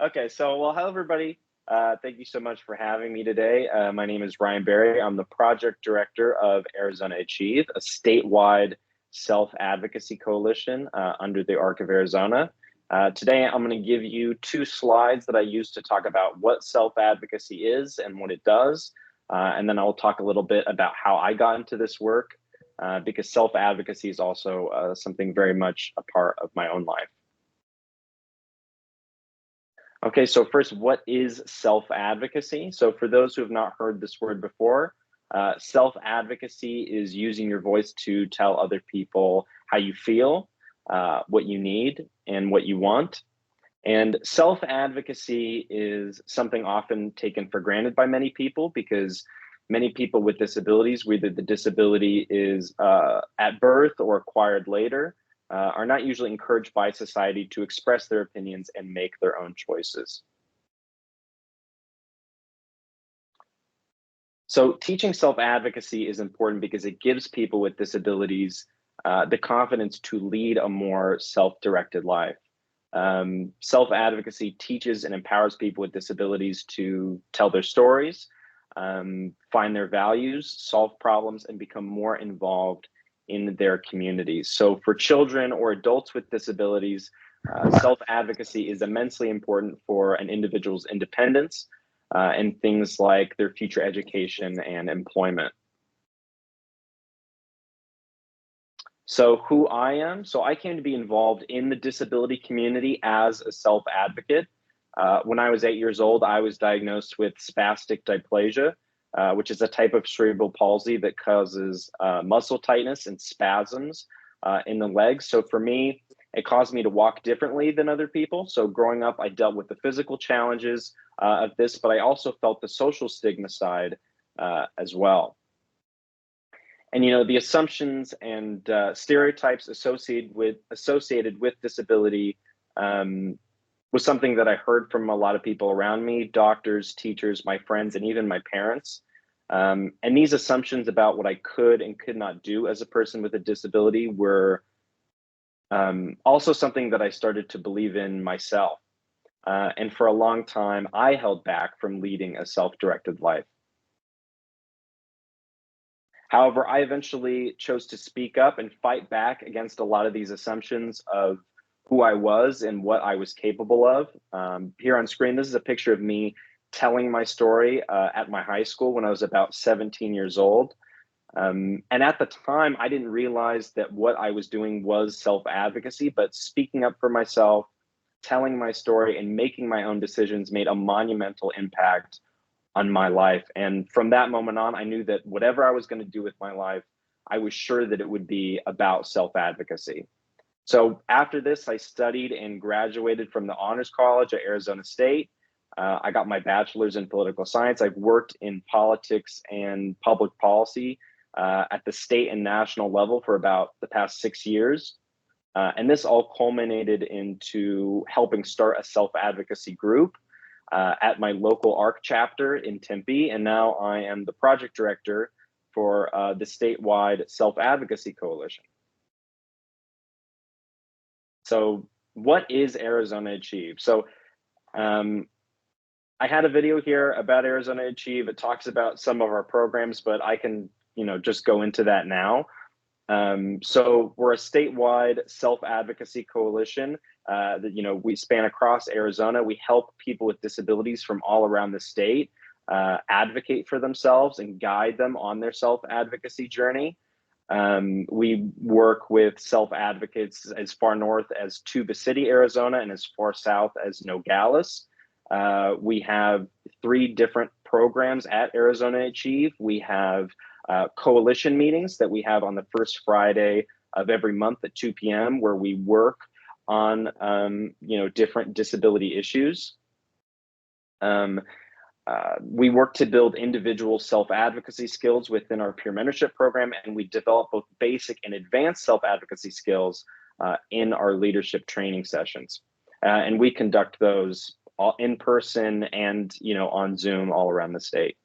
Okay, well, hello everybody. Thank you so much for having me today. My name is Ryan Berry. I'm the project director of Arizona Achieve, a statewide self-advocacy coalition under the Arc of Arizona. Today, I'm going to give you two slides that I use to talk about what self-advocacy is and what it does. And then I'll talk a little bit about how I got into this work, because self-advocacy is also something very much a part of my own life. Okay, so first, what is self-advocacy? So for those who have not heard this word before, self-advocacy is using your voice to tell other people how you feel, what you need, and what you want. And self-advocacy is something often taken for granted by many people because many people with disabilities, whether the disability is at birth or acquired later, are not usually encouraged by society to express their opinions and make their own choices. So teaching self-advocacy is important because it gives people with disabilities the confidence to lead a more self-directed life. Self-advocacy teaches and empowers people with disabilities to tell their stories, find their values, solve problems, and become more involved in their communities. So for children or adults with disabilities, self-advocacy is immensely important for an individual's independence and things like their future education and employment. So who I am, so I came to be involved in the disability community as a self-advocate. When I was 8 years old, I was diagnosed with spastic diplegia, which is a type of cerebral palsy that causes muscle tightness and spasms in the legs. So for me, it caused me to walk differently than other people. So growing up, I dealt with the physical challenges of this, but I also felt the social stigma side as well. And the assumptions and stereotypes associated with disability was something that I heard from a lot of people around me, doctors, teachers, my friends, and even my parents. And these assumptions about what I could and could not do as a person with a disability were also something that I started to believe in myself. And for a long time, I held back from leading a self-directed life. However, I eventually chose to speak up and fight back against a lot of these assumptions of who I was and what I was capable of. Here on screen, this is a picture of me telling my story at my high school when I was about 17 years old. And at the time, I didn't realize that what I was doing was self-advocacy, but speaking up for myself, telling my story, and making my own decisions made a monumental impact on my life. And from that moment on, I knew that whatever I was going to do with my life, I was sure that it would be about self-advocacy. So after this, I studied and graduated from the Honors College at Arizona State. I got my bachelor's in political science. I've worked in politics and public policy at the state and national level for about the past 6 years. And this all culminated into helping start a self-advocacy group at my local ARC chapter in Tempe, and now I am the project director for the statewide self-advocacy coalition. So what is Arizona Achieve? So I had a video here about Arizona Achieve. It talks about some of our programs, but I can just go into that now. So we're a statewide self-advocacy coalition that, we span across Arizona. We help people with disabilities from all around the state advocate for themselves and guide them on their self-advocacy journey. We work with self-advocates as far north as Tuba City, Arizona, and as far south as Nogales. We have 3 different programs at Arizona Achieve. We have coalition meetings that we have on the first Friday of every month at 2 p.m. where we work on different disability issues. We work to build individual self-advocacy skills within our peer mentorship program, and we develop both basic and advanced self-advocacy skills in our leadership training sessions. And we conduct those all in person and on Zoom all around the state.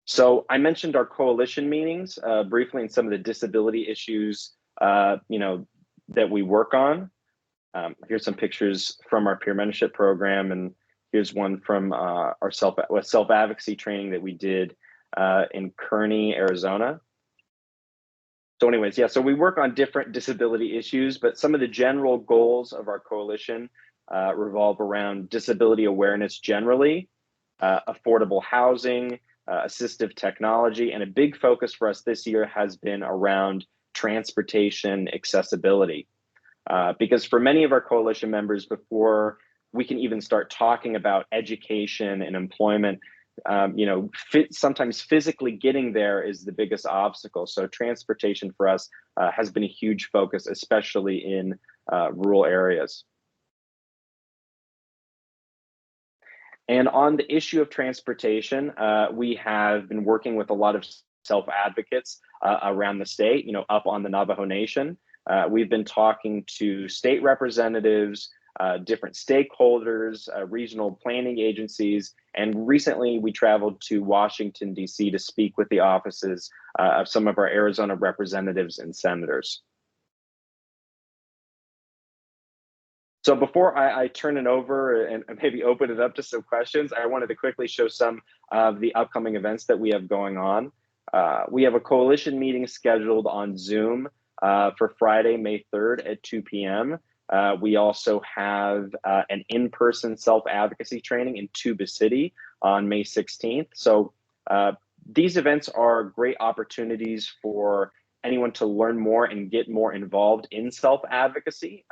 So I mentioned our coalition meetings briefly and some of the disability issues that we work on. Here's some pictures from our peer mentorship program, and here's one from our self-advocacy training that we did in Kearney, Arizona. So anyways, yeah, so we work on different disability issues, but some of the general goals of our coalition revolve around disability awareness generally, affordable housing, assistive technology, and a big focus for us this year has been around transportation accessibility. Because for many of our coalition members, before we can even start talking about education and employment, sometimes physically getting there is the biggest obstacle. So transportation for us has been a huge focus, especially in rural areas. And on the issue of transportation, we have been working with a lot of self-advocates around the state, up on the Navajo Nation. We've been talking to state representatives, different stakeholders, regional planning agencies, and recently we traveled to Washington, D.C. to speak with the offices of some of our Arizona representatives and senators. So before I turn it over and maybe open it up to some questions, I wanted to quickly show some of the upcoming events that we have going on. We have a coalition meeting scheduled on Zoom for Friday, May 3rd at 2 p.m. We also have an in-person self-advocacy training in Tuba City on May 16th. So these events are great opportunities for anyone to learn more and get more involved in self-advocacy,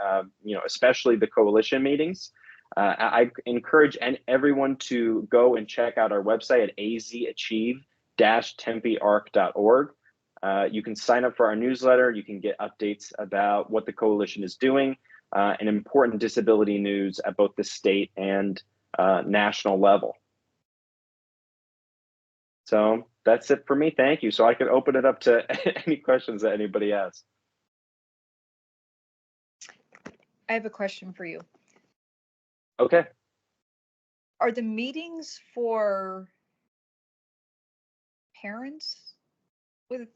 especially the coalition meetings. I encourage everyone to go and check out our website at azachieve-tempearc.org. You can sign up for our newsletter. You can get updates about what the coalition is doing and important disability news at both the state and national level. So that's it for me. Thank you. So I can open it up to any questions that anybody has. I have a question for you. Okay. Are the meetings for parents with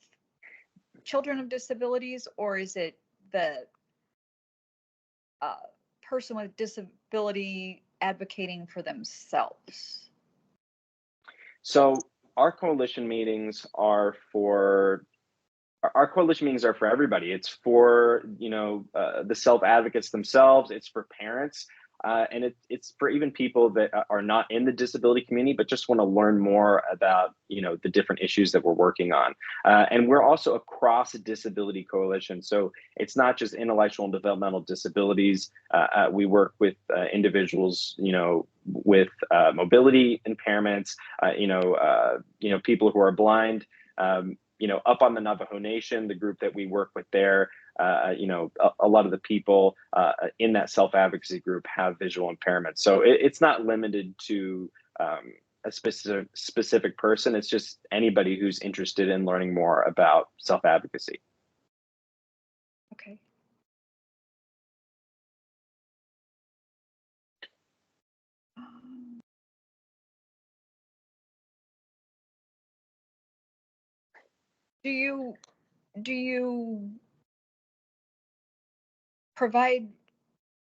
children with disabilities, or is it the person with disability advocating for themselves? So our coalition meetings are for everybody. It's for the self-advocates themselves. It's for parents, and it's for even people that are not in the disability community but just want to learn more about the different issues that we're working on. And we're also a cross-disability coalition, so it's not just intellectual and developmental disabilities. We work with individuals with mobility impairments, people who are blind. Up on the Navajo Nation, the group that we work with there, a lot of the people in that self-advocacy group have visual impairment. So it's not limited to a specific person. It's just anybody who's interested in learning more about self-advocacy. Okay. Do you provide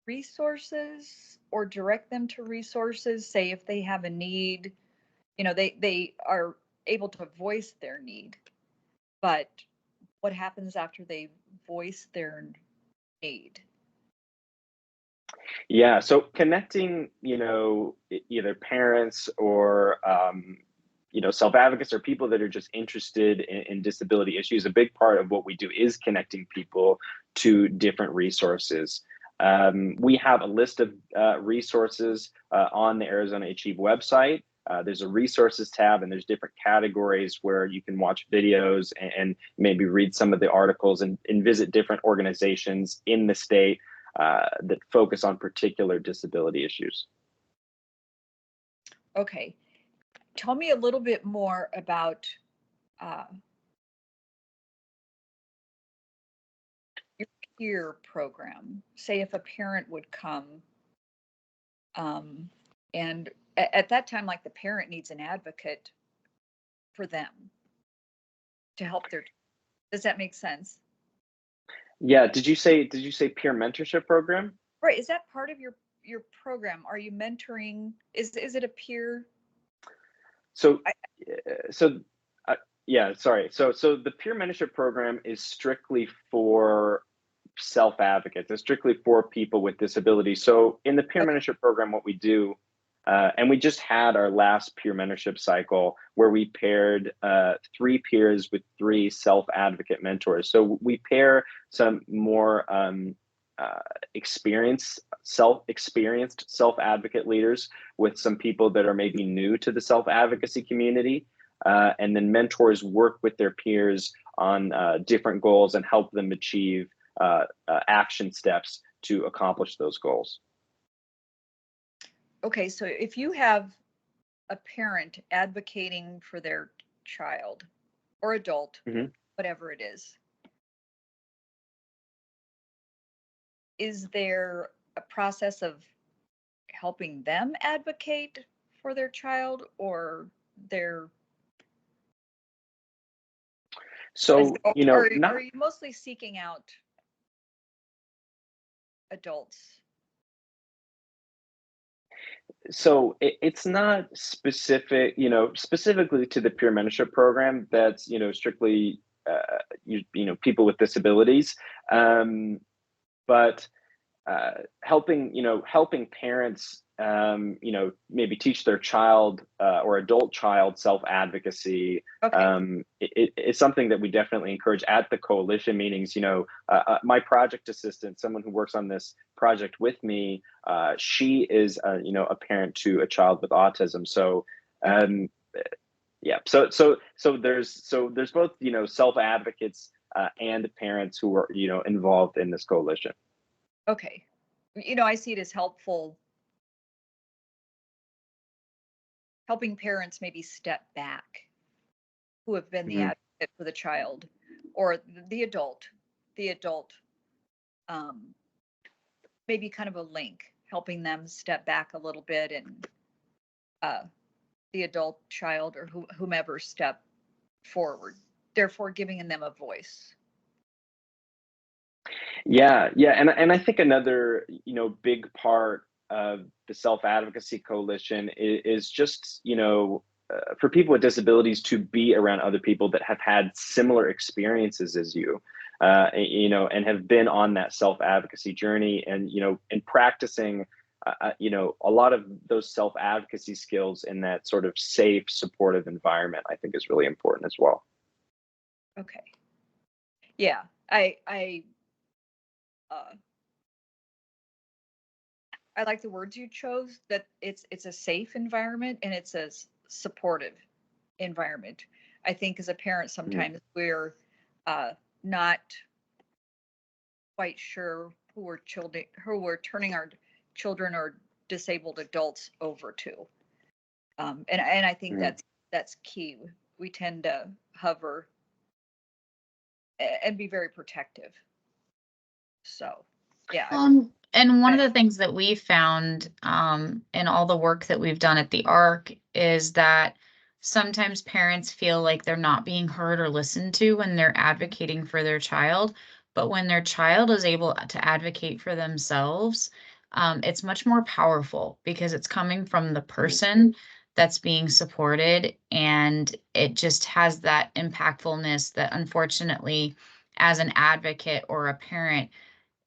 resources or direct them to resources? Say if they have a need, they are able to voice their need, but what happens after they voice their need? Yeah, so connecting, either parents or self-advocates or people that are just interested in disability issues, a big part of what we do is connecting people to different resources. We have a list of resources on the Arizona Achieve website. There's a resources tab, and there's different categories where you can watch videos and maybe read some of the articles and visit different organizations in the state that focus on particular disability issues. Okay. Tell me a little bit more about your peer program. Say if a parent would come and at that time, like the parent needs an advocate for them to help their. Does that make sense? Yeah. Did you say peer mentorship program? Right. Is that part of your program? Are you mentoring? Is it a peer? So, I, so yeah, sorry. So the peer mentorship program is strictly for self advocates. It's strictly for people with disabilities. So in the peer okay. mentorship program, what we do, and we just had our last peer mentorship cycle where we paired 3 peers with 3 self-advocate mentors. So we pair some more experienced self-advocate leaders with some people that are maybe new to the self-advocacy community, and then mentors work with their peers on different goals and help them achieve action steps to accomplish those goals. Okay. So if you have a parent advocating for their child or adult, Mm-hmm. whatever it is there a process of helping them advocate for their child or their So, or are not you mostly seeking out adults? so it's not specific, specifically to the peer mentorship program. That's strictly people with disabilities, but helping parents, maybe teach their child or adult child self-advocacy. Okay. It's something that we definitely encourage at the coalition meetings. My project assistant, someone who works on this project with me, she is, a parent to a child with autism. So, Okay. um, yeah. So there's both, self-advocates and parents who are, involved in this coalition. Okay. I see it as helping parents maybe step back who have been the Mhm. advocate for the child or the adult, um, maybe kind of a link, helping them step back a little bit and uh, the adult child or whomever step forward, therefore giving them a voice. Yeah, and I think another big part of the self advocacy coalition is just for people with disabilities to be around other people that have had similar experiences as you, and have been on that self advocacy journey, and and practicing. A lot of those self advocacy skills in that sort of safe, supportive environment, I think, is really important as well. Okay. Yeah. Uh, I like the words you chose, that it's a safe environment and it's a supportive environment. I think as a parent, Mhm. sometimes we're not quite sure who we're turning our children or disabled adults over to. And I think Mhm. that's key. We tend to hover and be very protective. So, yeah, And one of I, the things that we found in all the work that we've done at the ARC is that sometimes parents feel like they're not being heard or listened to when they're advocating for their child. But when their child is able to advocate for themselves, it's much more powerful because it's coming from the Mhm. person that's being supported. And it just has that impactfulness that unfortunately, as an advocate or a parent,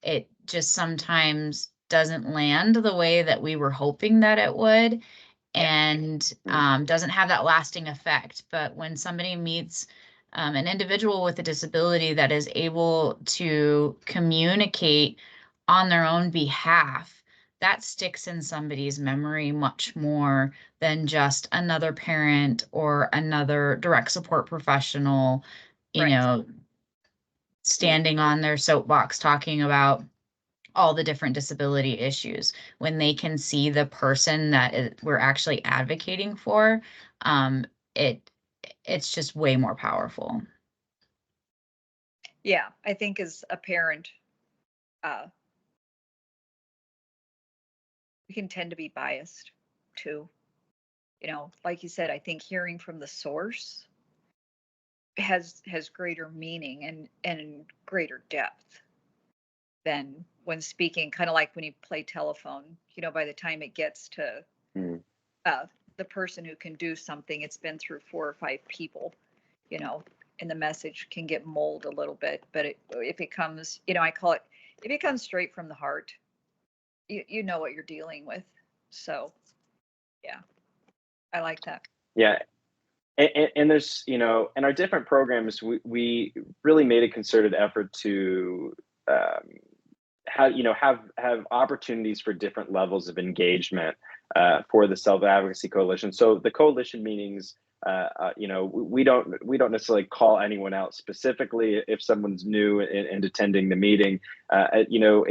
it just sometimes doesn't land the way that we were hoping that it would, yeah, and Mhm. doesn't have that lasting effect. But when somebody meets an individual with a disability that is able to communicate on their own behalf, that sticks in somebody's memory much more than just another parent or another direct support professional, you right. know, Mhm. standing on their soapbox talking about all the different disability issues. When they can see the person that we're actually advocating for, um, it it's just way more powerful. Yeah, I think as a parent, uh, we can tend to be biased too. Like you said, I think hearing from the source has greater meaning and greater depth. than when speaking, kind of like when you play telephone, you know, by the time it gets to Mm. the person who can do something, it's been through 4 or 5 people, you know, and the message can get mold a little bit. But if it comes, you know, I call it, if it comes straight from the heart, you know what you're dealing with. So, yeah, I like that. Yeah. And there's, you know, in our different programs, we really made a concerted effort to have opportunities for different levels of engagement for the Self-Advocacy Coalition. So the coalition meetings, you know, we don't necessarily call anyone out specifically if someone's new and attending the meeting. You know,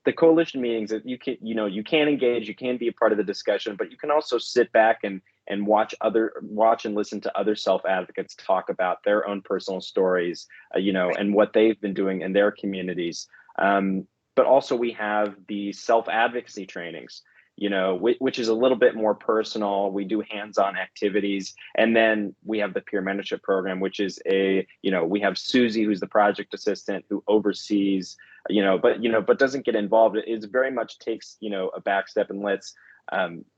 the coalition meetings that you can engage, you can be a part of the discussion, but you can also sit back and watch and listen to other self-advocates talk about their own personal stories, you know, and what they've been doing in their communities. But also we have the self-advocacy trainings, you know, which is a little bit more personal. We do hands-on activities. And then we have the peer mentorship program, which is we have Susie, who's the project assistant who oversees, but doesn't get involved. It very much takes, a back step and lets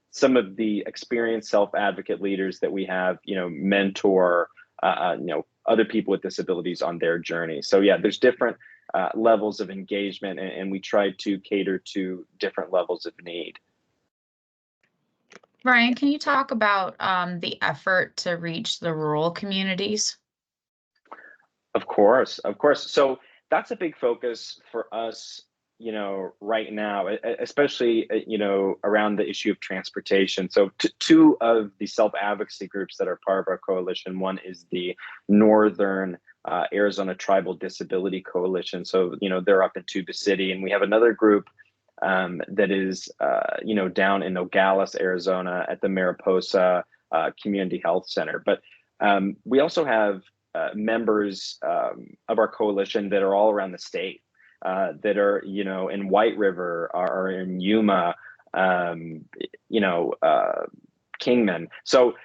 some of the experienced self-advocate leaders that we have, mentor, other people with disabilities on their journey. So yeah, there's different levels of engagement, and we try to cater to different levels of need. Brian, can you talk about the effort to reach the rural communities? Of course. So that's a big focus for us, right now, especially, around the issue of transportation. So two of the self-advocacy groups that are part of our coalition, one is the Northern Arizona Tribal Disability Coalition. So, they're up in Tuba City, and we have another group that is, down in Nogales, Arizona at the Mariposa Community Health Center. But we also have members of our coalition that are all around the state, that are, in White River or in Yuma, Kingman. So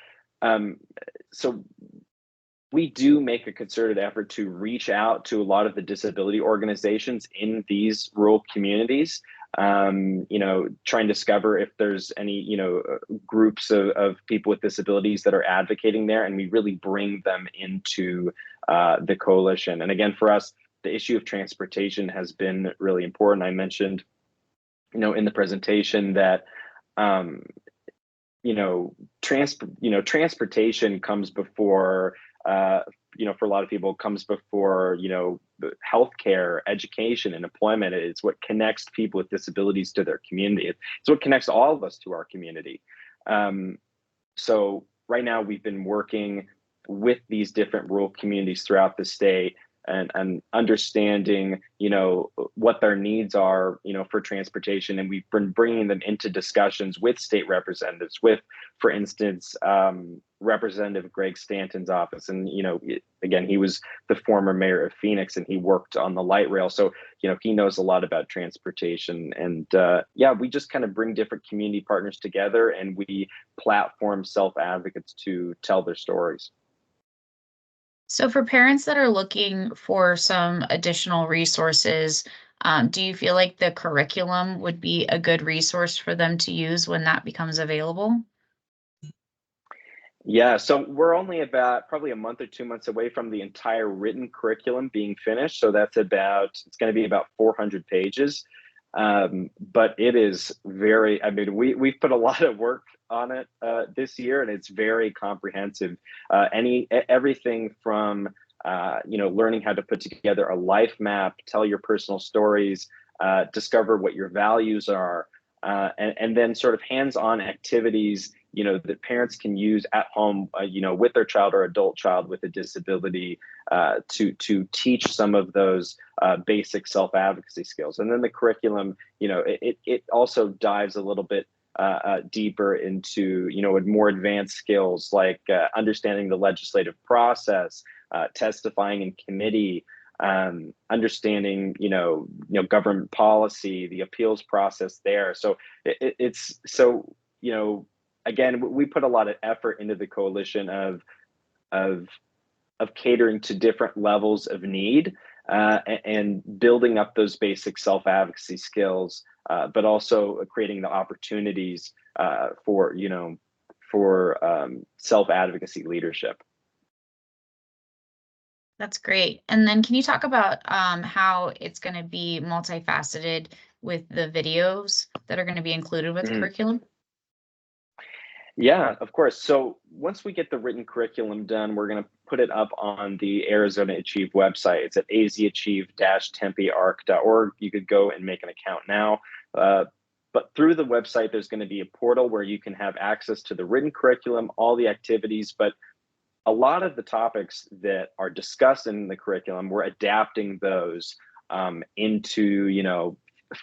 we do make a concerted effort to reach out to a lot of the disability organizations in these rural communities, try and discover if there's any, groups of people with disabilities that are advocating there, and we really bring them into the coalition. And again, for us, the issue of transportation has been really important. I mentioned, in the presentation that, transportation comes before, for a lot of people, comes before, healthcare, education, and employment. It's what connects people with disabilities to their community. It's what connects all of us to our community. So right now we've been working with these different rural communities throughout the state, and understanding, what their needs are, for transportation. And we've been bringing them into discussions with state representatives, with, for instance, Representative Greg Stanton's office. And, again, he was the former mayor of Phoenix, and he worked on the light rail. So, he knows a lot about transportation. And we just kind of bring different community partners together, and we platform self-advocates to tell their stories. So for parents that are looking for some additional resources, do you feel like the curriculum would be a good resource for them to use when that becomes available? Yeah, so we're only about probably a month or 2 months away from the entire written curriculum being finished. So it's going to be about 400 pages. But it is we've put a lot of work on it this year, and it's very comprehensive. Everything from, learning how to put together a life map, tell your personal stories, discover what your values are, and then sort of hands-on activities, that parents can use at home, with their child or adult child with a disability, to teach some of those basic self-advocacy skills. And then the curriculum, it also dives a little bit deeper into, more advanced skills like understanding the legislative process, testifying in committee, understanding, government policy, the appeals process there. So it's so, again, we put a lot of effort into the coalition of catering to different levels of need. and building up those basic self-advocacy skills, but also creating the opportunities for, self-advocacy leadership. That's great. And then can you talk about how it's going to be multifaceted with the videos that are going to be included with the curriculum? Yeah, of course. So once we get the written curriculum done, we're going to put it up on the Arizona Achieve website. It's at azachieve-tempearc.org. You could go and make an account now. But through the website, there's going to be a portal where you can have access to the written curriculum, all the activities, but a lot of the topics that are discussed in the curriculum, we're adapting those into,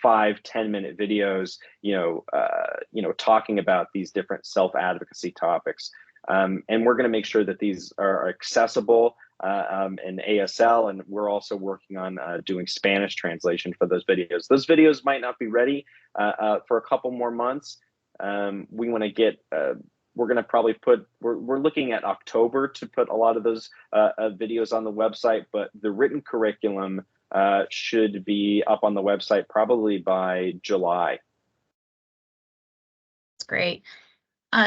5-10 minute videos, talking about these different self-advocacy topics. And we're going to make sure that these are accessible in ASL, and we're also working on doing Spanish translation for those videos. Those videos might not be ready for a couple more months. We want to get, we're going to probably we're looking at October to put a lot of those videos on the website, but the written curriculum should be up on the website probably by July. That's great.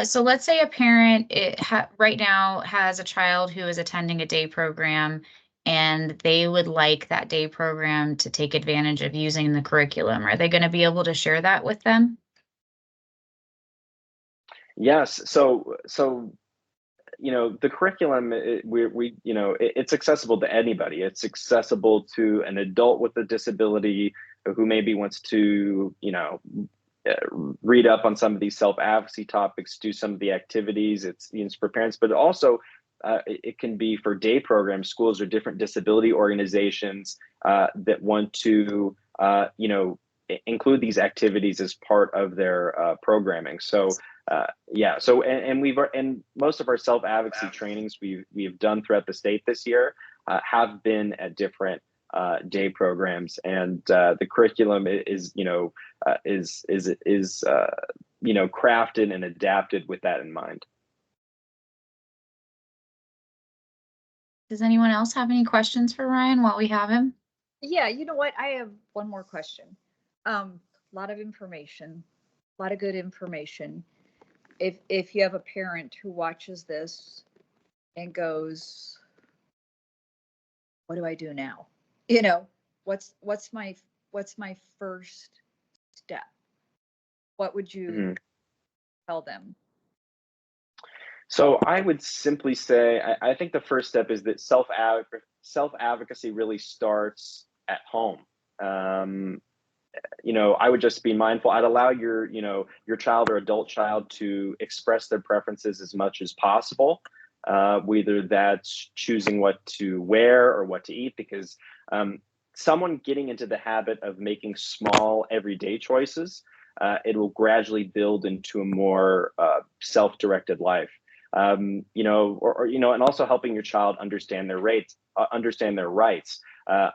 So let's say a parent right now has a child who is attending a day program, and they would like that day program to take advantage of using the curriculum. Are they going to be able to share that with them? Yes. So the curriculum, it's accessible to anybody. It's accessible to an adult with a disability who maybe wants to, read up on some of these self-advocacy topics, do some of the activities. It's for parents, but also it can be for day programs, schools, or different disability organizations that want to, include these activities as part of their programming. So so and most of our self-advocacy trainings we've done throughout the state this year have been at different day programs, and the curriculum is crafted and adapted with that in mind. Does anyone else have any questions for Ryan while we have him? Yeah, you know what? I have one more question. A lot of information, a lot of good information. If you have a parent who watches this and goes, what do I do now? What's my first step? What would you tell them? So I would simply say, I think the first step is that self-advocacy really starts at home. I would just be mindful. I'd allow your child or adult child to express their preferences as much as possible, whether that's choosing what to wear or what to eat, because someone getting into the habit of making small everyday choices, it will gradually build into a more self-directed life. And also helping your child understand their rights,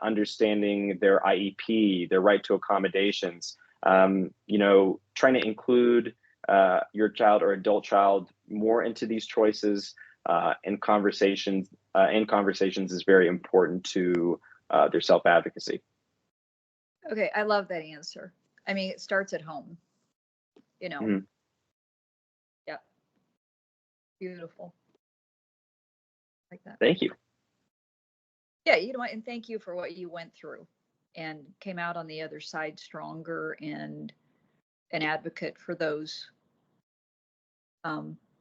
understanding their IEP, their right to accommodations, trying to include your child or adult child more into these choices and conversations is very important to their self-advocacy. Okay, I love that answer. I mean, it starts at home, Yeah. Beautiful. Like that. Thank you. Yeah, and thank you for what you went through and came out on the other side stronger and an advocate for those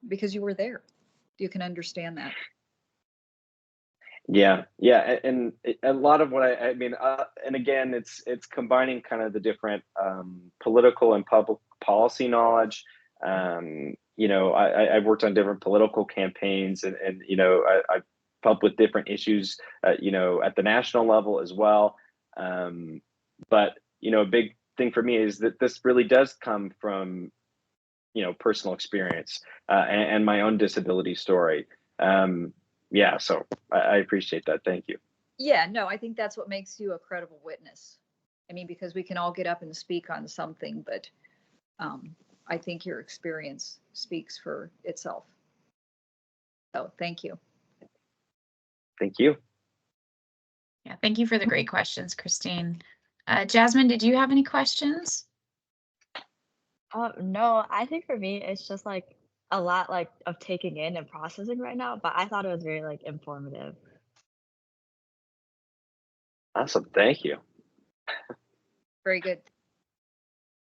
because you were there. You can understand that. Yeah, and a lot of what I mean, and again, it's combining kind of the different political and public policy knowledge. I've worked on different political campaigns, and I've helped with different issues, at the national level as well. But a big thing for me is that this really does come from personal experience and my own disability story. So I appreciate that. Thank you. Yeah, no, I think that's what makes you a credible witness. I mean, because we can all get up and speak on something, but I think your experience speaks for itself. So thank you. Thank you. Yeah, thank you for the great questions, Christine. Jasmine, did you have any questions? No, I think for me, it's just like a lot like of taking in and processing right now, but I thought it was very like informative. Awesome. Thank you. Very good.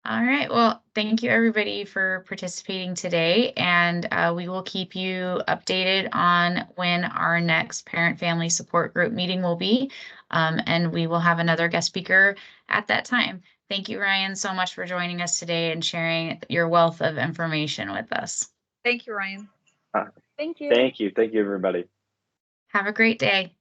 All right. Well, thank you everybody for participating today, and we will keep you updated on when our next parent family support group meeting will be, and we will have another guest speaker at that time. Thank you, Ryan, so much for joining us today and sharing your wealth of information with us. Thank you, Ryan. Thank you. Thank you. Thank you, everybody. Have a great day.